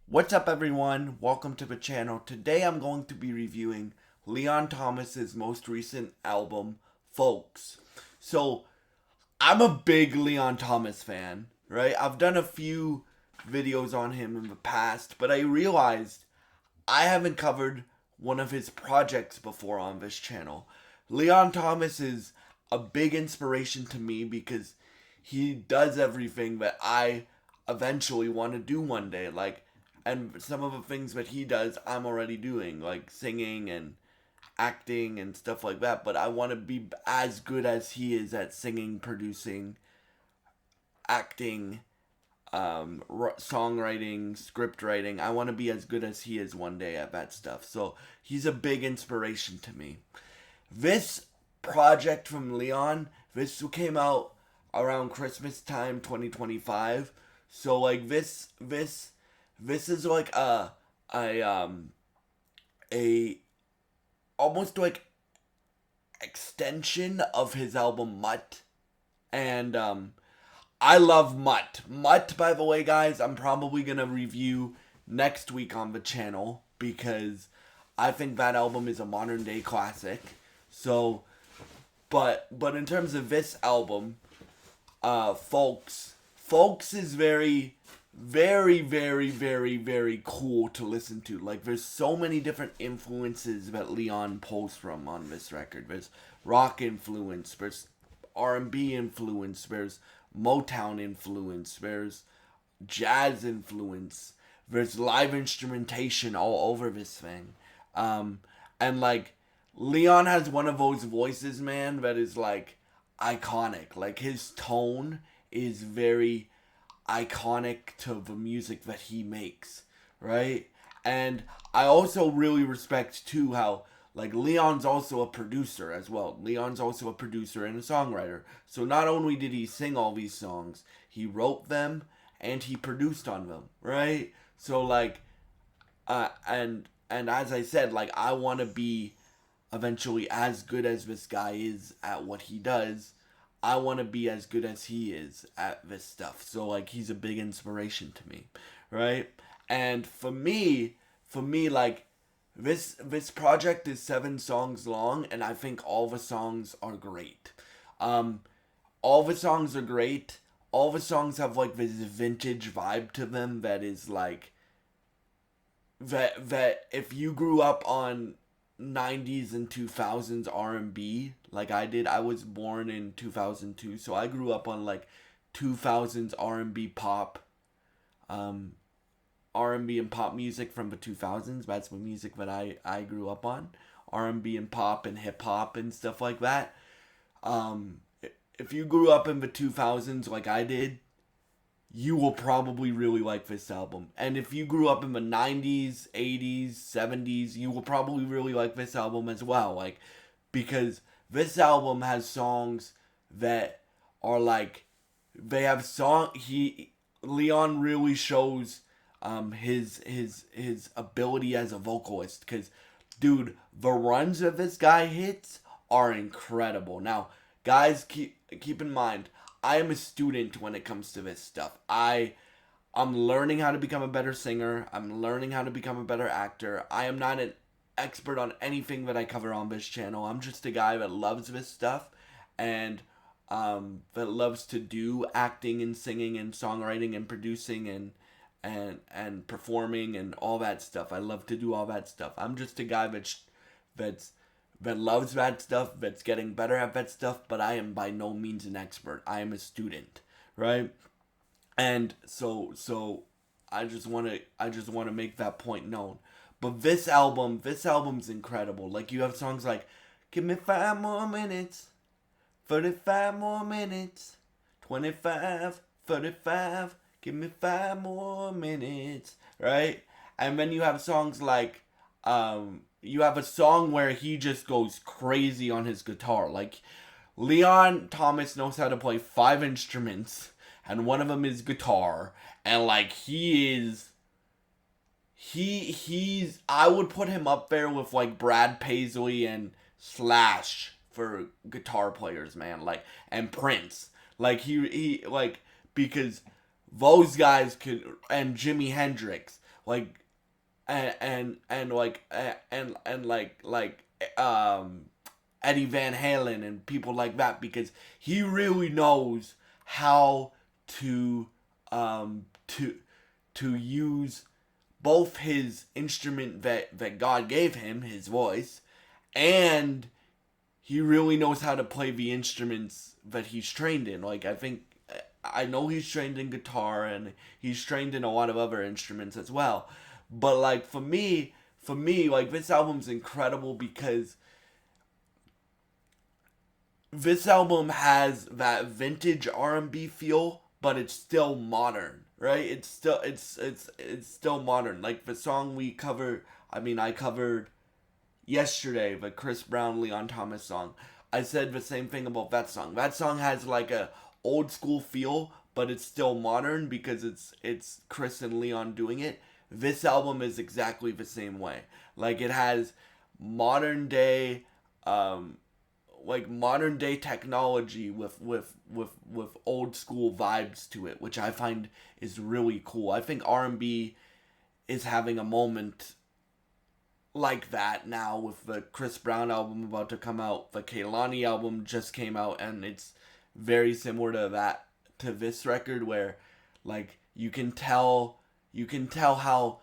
What's up, everyone? Welcome to the channel. Today I'm going to be reviewing Leon Thomas's most recent album, Folks. So, I'm a big Leon Thomas fan, right? I've done a few videos on him in the past, but I realized I haven't covered one of his projects before on this channel. Leon Thomas is a big inspiration to me because he does everything that I eventually want to do one day. And some of the things that he does, I'm already doing, like singing and acting and stuff like that. But I want to be as good as he is at singing, producing, acting, songwriting, script writing. I want to be as good as he is one day at that stuff. So he's a big inspiration to me. This project from Leon, this came out around Christmas time 2025. So like this is like a almost like extension of his album Mutt. And I love Mutt. Mutt, by the way, guys, I'm probably gonna review next week on the channel because I think that album is a modern day classic. So, but in terms of this album, Folks is very cool to listen to. Like, there's so many different influences that Leon pulls from on this record. There's rock influence, there's R&B influence, there's Motown influence, there's jazz influence, there's live instrumentation all over this thing. And like, Leon has one of those voices, man, that is like iconic. Like, his tone is very iconic to the music that he makes, right? And I also really respect too how like Leon's also a producer as well. Leon's also a producer and a songwriter. So not only did he sing all these songs, he wrote them and he produced on them, right? So like and as I said, like I want to be eventually as good as this guy is at what he does. I want to be as good as he is at this stuff. So like he's a big inspiration to me, right? And for me like this project is 7 songs long and I think all the songs are great. Um all the songs are great. All the songs have like this vintage vibe to them that is like that if you grew up on 90s and 2000s R&B like I did. I was born in 2002, so I grew up on like 2000s R&B pop, um R&B and pop music from the 2000s. That's the music that I grew up on. R&B and pop and hip hop and stuff like that. Um if you grew up in the 2000s like I did, you will probably really like this album. And if you grew up in the 90s, 80s, 70s, you will probably really like this album as well. Like, because this album has songs that are like, they have Leon really shows his ability as a vocalist. Because, dude, the runs that this guy hits are incredible. Now, guys, keep in mind, I am a student when it comes to this stuff. I'm learning how to become a better singer. I'm learning how to become a better actor. I am not an expert on anything that I cover on this channel. I'm just a guy that loves this stuff and that loves to do acting and singing and songwriting and producing and performing and all that stuff. I love to do all that stuff. I'm just a guy that's that loves that stuff, that's getting better at that stuff, but I am by no means an expert. I am a student, right? And so I just want to make that point known. But this album's incredible. Like, you have songs like "Give Me 5 More Minutes," "35 More Minutes," 25, 35, "Give Me 5 more minutes," right? And then you have songs like you have a song where he just goes crazy on his guitar. Like, Leon Thomas knows how to play 5 instruments, and one of them is guitar. And like, he's I would put him up there with like Brad Paisley and Slash for guitar players, man. Like, and Prince. Like, he like, because those guys could, and Jimi Hendrix. like and like and um Eddie Van Halen and people like that, because he really knows how to um to to use both his instrument that God gave him, his voice, and he really knows how to play the instruments that he's trained in. Like, I know he's trained in guitar and he's trained in a lot of other instruments as well. But like for me, like this album's incredible because this album has that vintage R&B feel, but it's still modern, right? It's still modern. Like the song we covered, I covered yesterday, the Chris Brown Leon Thomas song. I said the same thing about that song. That song has like a old school feel, but it's still modern because it's Chris and Leon doing it. This album is exactly the same way. Like it has modern day um modern day technology with old school vibes to it, which I find is really cool. I think R&B is having a moment like that now with the Chris Brown album about to come out. The Kehlani album just came out, and it's very similar to that, to this record, where like you can tell how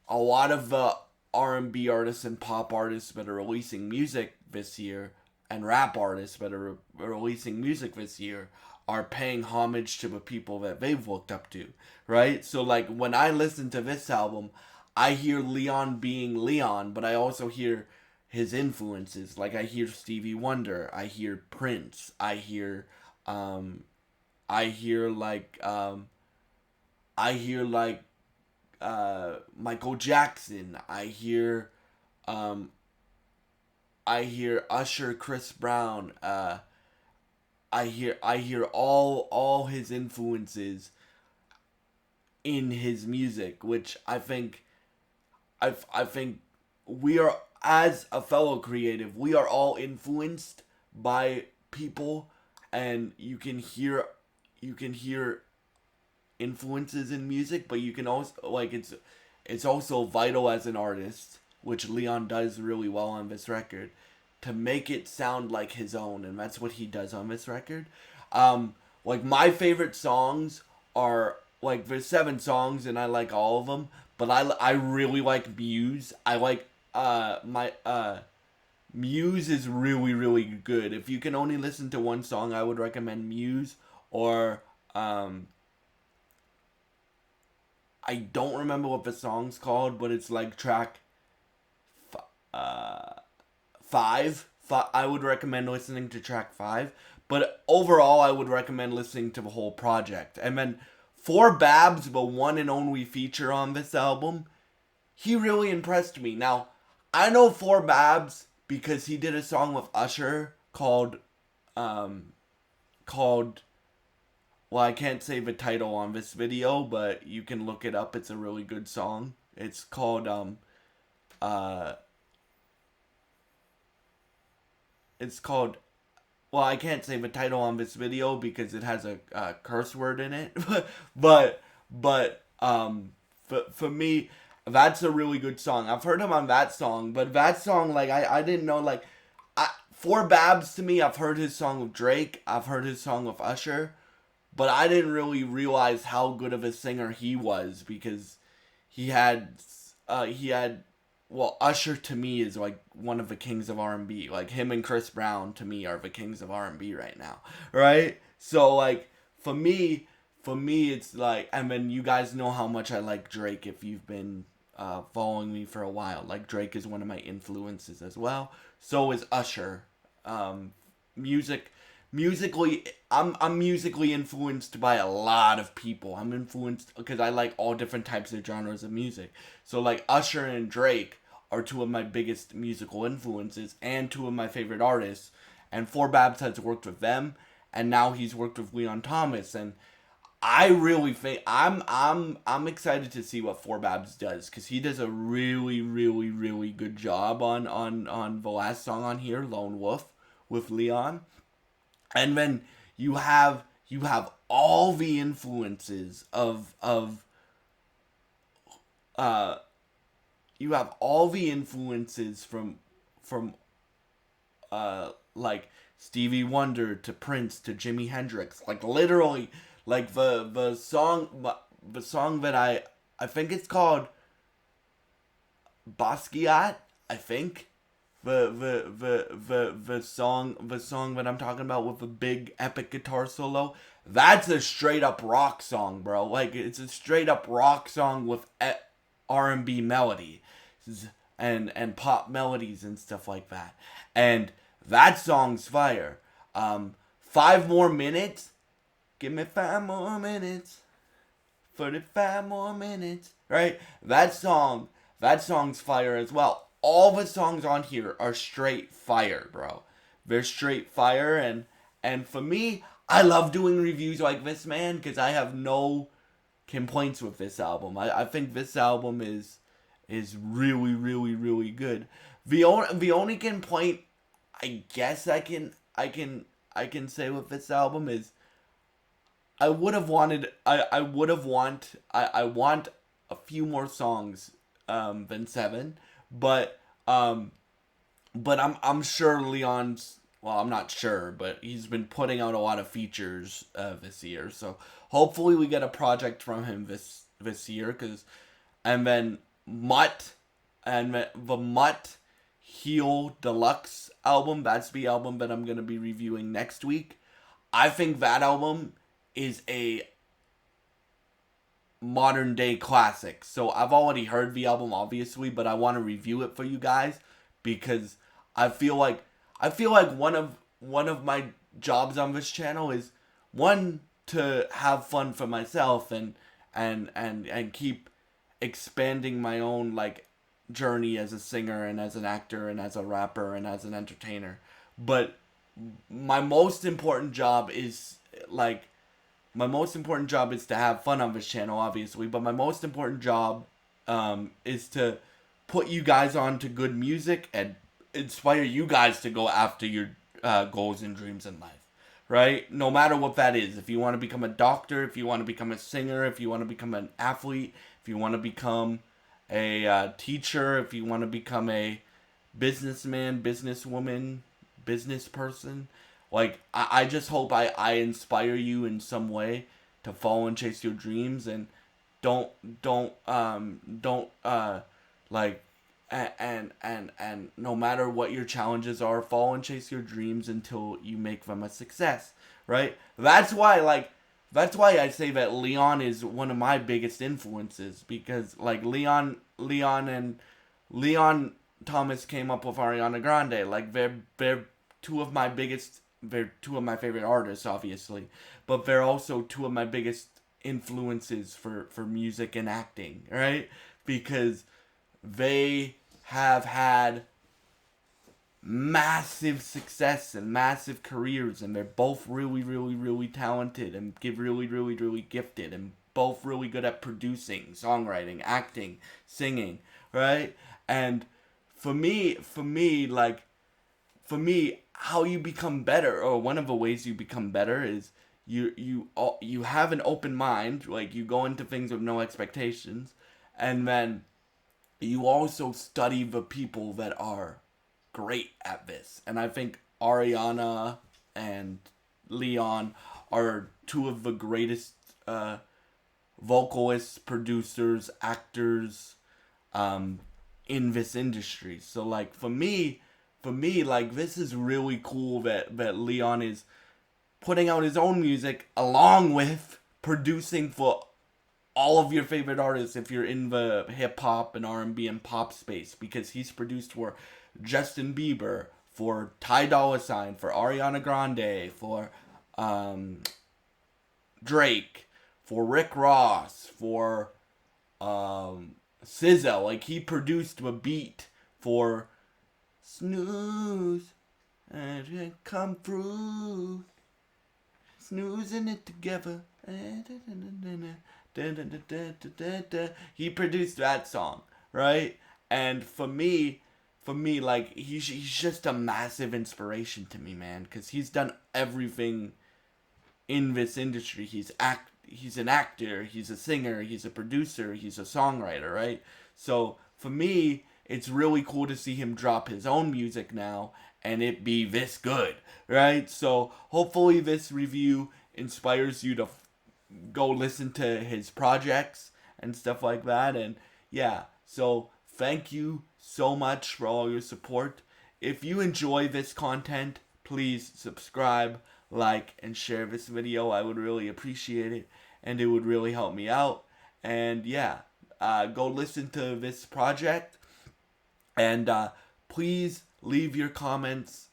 a lot of the R&B artists and pop artists that are releasing music this year, and rap artists that are releasing music this year, are paying homage to the people that they've looked up to, right? So like when I listen to this album, I hear Leon being Leon, but I also hear his influences. Like I hear Stevie Wonder, I hear Prince, um I hear like Michael Jackson. Um I hear Usher, Chris Brown. I hear all his influences in his music, which I think we are, as a fellow creative, we are all influenced by people, and you can hear influences in music, but you can also like it's also vital as an artist, which Leon does really well on this record, to make it sound like his own, and that's what he does on this record. Like my favorite songs are, like, there's 7 songs and I like all of them, but I really like Muse. I like my Muse is really really good. If you can only listen to one song, I would recommend Muse, or I don't remember what the song's called, but it's like track uh, five. I would recommend listening to track 5. But overall, I would recommend listening to the whole project. And then for Babs, the one and only feature on this album, he really impressed me. Now, I know for Babs because he did a song with Usher um called, well, I can't say the title on this video, but you can look it up. It's a really good song. It's called uh it's called, well, I can't say the title on this video because it has a curse word in it. but for me, that's a really good song. I've heard him on that song, but that song, like, I didn't know, like, for Babs, to me, I've heard his song with Drake, I've heard his song with Usher, but I didn't really realize how good of a singer he was, because he had he had well, Usher to me is like one of the kings of R&B. Like him and Chris Brown to me are the kings of R&B right now, right? So like for me it's like, and then you guys know how much I like Drake if you've been following me for a while. Like Drake is one of my influences as well. So is Usher. Um, music musically, I'm musically influenced by a lot of people. I'm influenced because I like all different types of genres of music. So like Usher and Drake are two of my biggest musical influences and two of my favorite artists. And Four Babs has worked with them, and now he's worked with Leon Thomas, and I really think I'm excited to see what Four Babs does, because he does a really really really good job on the last song on here, Lone Wolf, with Leon. And then you have all the influences of uh you have all the influences from like Stevie Wonder to Prince to Jimi Hendrix, like literally, like the song that I think it's called Basquiat, I think. The song that I'm talking about with the big epic guitar solo, that's a straight up rock song, bro. Like it's a straight up rock song with R&B melody and pop melodies and stuff like that. And that song's fire. 5 more minutes. Give me 5 more minutes. 35 more minutes. Right? That song's fire as well. All the songs on here are straight fire, bro. They're straight fire, and for me, I love doing reviews like this, man, because I have no complaints with this album. I think this album is really, really, really good. The only complaint I guess I can say with this album is I want a few more songs than 7, but I'm sure Leon's, well, I'm not sure, but he's been putting out a lot of features this year. So hopefully we get a project from him this year, cuz and then Mutt and the Mutt Heel Deluxe album, that's the album that I'm going to be reviewing next week. I think that album is a modern day classic. So I've already heard the album obviously, but I want to review it for you guys because I feel like one of my jobs on this channel is one to have fun for myself and keep expanding my own like journey as a singer and as an actor and as a rapper and as an entertainer. But my most important job is like my most important job is to have fun on this channel, obviously, but my most important job is to put you guys on to good music and inspire you guys to go after your goals and dreams in life, right? No matter what that is. If you want to become a doctor, if you want to become a singer, if you want to become an athlete, if you want to become a teacher, if you want to become a businessman, businesswoman, business person, like I just hope I inspire you in some way to follow and chase your dreams and don't like and no matter what your challenges are, follow and chase your dreams until you make them a success, right? That's why I say that Leon is one of my biggest influences, because like Leon Thomas came up with Ariana Grande. Like they're two of my biggest, they're two of my favorite artists, obviously, but they're also two of my biggest influences for music and acting, right? Because they have had massive success and massive careers, and they're both really, really, really talented and give really, really, really gifted, and both really good at producing, songwriting, acting, singing, right? And for me, how you become better, or one of the ways you become better, is you have an open mind, like you go into things with no expectations, and then you also study the people that are great at this. And I think Ariana and Leon are two of the greatest vocalists, producers, actors in this industry. So like for me, like this is really cool that Leon is putting out his own music along with producing for all of your favorite artists if you're in the hip hop and R&B and pop space, because he's produced for Justin Bieber, for Ty Dolla $ign, for Ariana Grande, for Drake, for Rick Ross, for SZA. Like he produced a beat for Snooze and Come Through, snoozing it together. He produced that song, right? And for me, like he's just a massive inspiration to me, man, because he's done everything in this industry. he's an actor, he's a singer, he's a producer, he's a songwriter, right? So for me, it's really cool to see him drop his own music now and it be this good, right? So hopefully this review inspires you to go listen to his projects and stuff like that. And yeah, so thank you so much for all your support. If you enjoy this content, please subscribe, like, and share this video. I would really appreciate it, and it would really help me out. And yeah, go listen to this project, and please leave your comments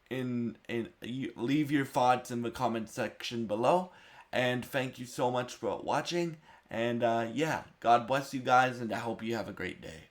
leave your thoughts in the comment section below. And thank you so much for watching. And yeah, God bless you guys, and I hope you have a great day.